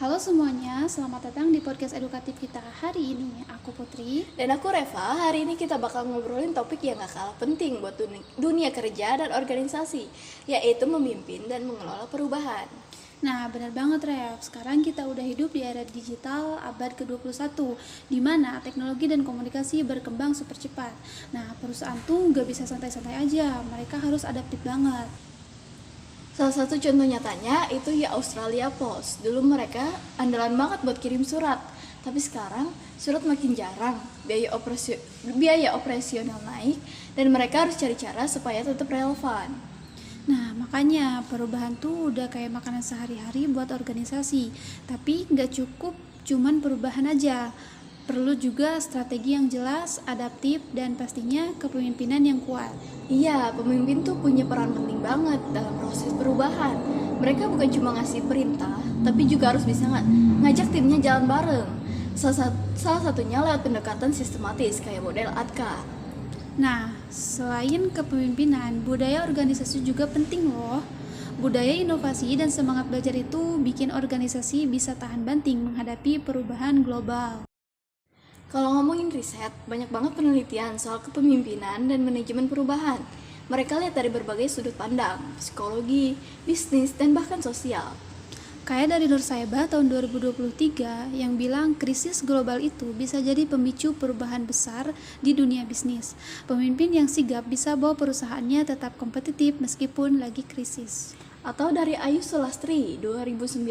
Halo semuanya, selamat datang di podcast edukatif kita hari ini. Aku Putri. Dan aku Reva. Hari ini kita bakal ngobrolin topik yang gak kalah penting buat dunia kerja dan organisasi, yaitu memimpin dan mengelola perubahan. Nah, benar banget Rev. Sekarang kita udah hidup di era digital abad ke-21, di mana teknologi dan komunikasi berkembang super cepat. Nah, perusahaan tuh gak bisa santai-santai aja, mereka harus adaptif banget. Salah satu contoh nyatanya itu ya Australia Post. Dulu mereka andalan banget buat kirim surat. Tapi sekarang surat makin jarang, biaya operasional naik, dan mereka harus cari cara supaya tetap relevan. Nah, makanya perubahan tuh udah kayak makanan sehari-hari buat organisasi. Tapi nggak cukup cuman perubahan aja. Perlu juga strategi yang jelas, adaptif, dan pastinya kepemimpinan yang kuat. Iya, pemimpin tuh punya peran penting banget dalam proses perubahan. Mereka bukan cuma ngasih perintah, tapi juga harus bisa ngajak timnya jalan bareng. Salah satunya lewat pendekatan sistematis kayak model ADKAR. Nah, selain kepemimpinan, budaya organisasi juga penting loh. Budaya inovasi dan semangat belajar itu bikin organisasi bisa tahan banting menghadapi perubahan global. Kalau ngomongin riset, banyak banget penelitian soal kepemimpinan dan manajemen perubahan. Mereka lihat dari berbagai sudut pandang, psikologi, bisnis, dan bahkan sosial. Kayak dari Nur Saibah tahun 2023 yang bilang krisis global itu bisa jadi pemicu perubahan besar di dunia bisnis. Pemimpin yang sigap bisa bawa perusahaannya tetap kompetitif meskipun lagi krisis. Atau dari Ayu Sulastri 2019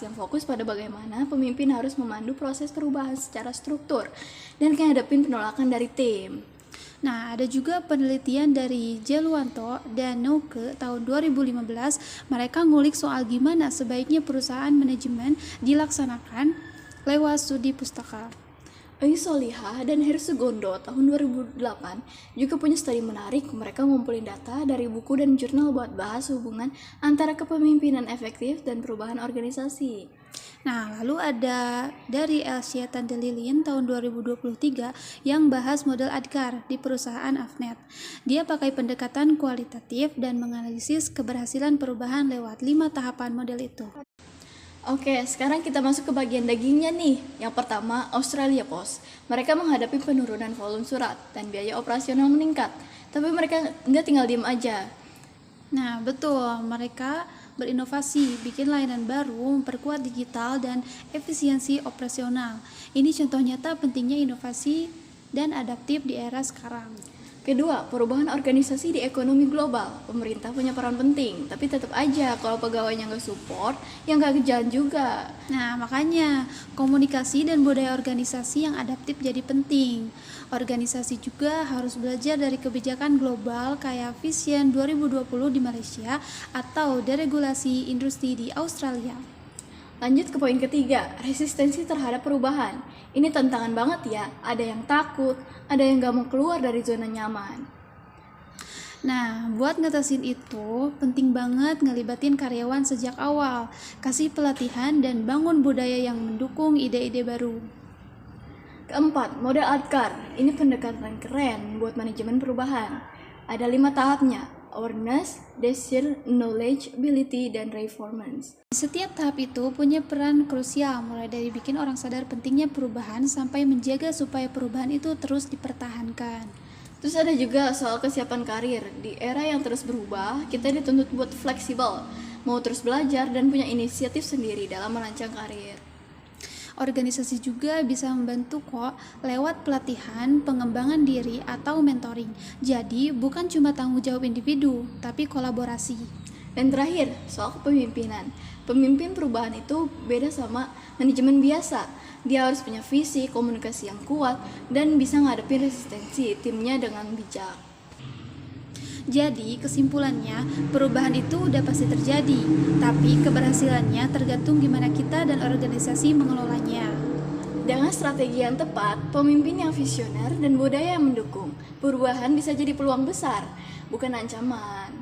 yang fokus pada bagaimana pemimpin harus memandu proses perubahan secara struktur dan menghadapi penolakan dari tim. Nah, ada juga penelitian dari Jeluanto dan Nouke tahun 2015. Mereka ngulik soal gimana sebaiknya perusahaan manajemen dilaksanakan lewat studi pustaka. Ayu Solihah dan Heru Sugondo tahun 2008 juga punya studi menarik. Mereka ngumpulin data dari buku dan jurnal buat bahas hubungan antara kepemimpinan efektif dan perubahan organisasi. Nah, lalu ada dari Elsia Tandelilin tahun 2023 yang bahas model ADKAR di perusahaan Avnet. Dia pakai pendekatan kualitatif dan menganalisis keberhasilan perubahan lewat 5 tahapan model itu. Oke, sekarang kita masuk ke bagian dagingnya nih. Yang pertama, Australia Post. Mereka menghadapi penurunan volume surat dan biaya operasional meningkat. Tapi mereka nggak tinggal diem aja. Nah, betul. Mereka berinovasi, bikin layanan baru, memperkuat digital dan efisiensi operasional. Ini contoh nyata pentingnya inovasi dan adaptif di era sekarang. Kedua, perubahan organisasi di ekonomi global. Pemerintah punya peran penting, tapi tetap aja kalau pegawainya nggak support, ya nggak jalan juga. Nah, makanya komunikasi dan budaya organisasi yang adaptif jadi penting. Organisasi juga harus belajar dari kebijakan global kayak Vision 2020 di Malaysia atau deregulasi industri di Australia. Lanjut ke poin ketiga, resistensi terhadap perubahan. Ini tantangan banget ya, ada yang takut, ada yang gak mau keluar dari zona nyaman. Nah, buat ngatasin itu, penting banget ngelibatin karyawan sejak awal, kasih pelatihan dan bangun budaya yang mendukung ide-ide baru. Keempat, model ADKAR. Ini pendekatan keren buat manajemen perubahan. Ada 5 tahapnya, awareness, desire, knowledge, ability, dan reformance. Setiap tahap itu punya peran krusial, mulai dari bikin orang sadar pentingnya perubahan sampai menjaga supaya perubahan itu terus dipertahankan. Terus ada juga soal kesiapan karir. Di era yang terus berubah, kita dituntut buat fleksibel, mau terus belajar dan punya inisiatif sendiri dalam merancang karir. Organisasi juga bisa membantu kok lewat pelatihan, pengembangan diri, atau mentoring. Jadi bukan cuma tanggung jawab individu, tapi kolaborasi. Dan terakhir, soal kepemimpinan. Pemimpin perubahan itu beda sama manajemen biasa. Dia harus punya visi, komunikasi yang kuat, dan bisa ngadepin resistensi timnya dengan bijak. Jadi kesimpulannya, perubahan itu udah pasti terjadi, tapi keberhasilannya tergantung gimana kita dan organisasi mengelolanya. Dengan strategi yang tepat, pemimpin yang visioner, dan budaya yang mendukung, perubahan bisa jadi peluang besar, bukan ancaman.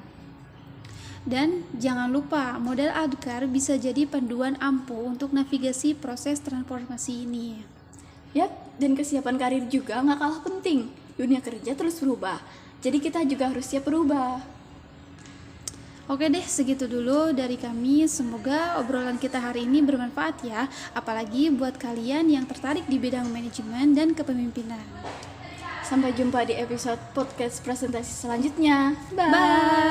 Dan jangan lupa, model ADKAR bisa jadi panduan ampuh untuk navigasi proses transformasi ini. Yap, dan kesiapan karir juga nggak kalah penting. Dunia kerja terus berubah, jadi kita juga harus siap berubah. Oke deh, segitu dulu dari kami. Semoga obrolan kita hari ini bermanfaat ya, apalagi buat kalian yang tertarik di bidang manajemen dan kepemimpinan. Sampai jumpa di episode podcast presentasi selanjutnya. Bye. Bye.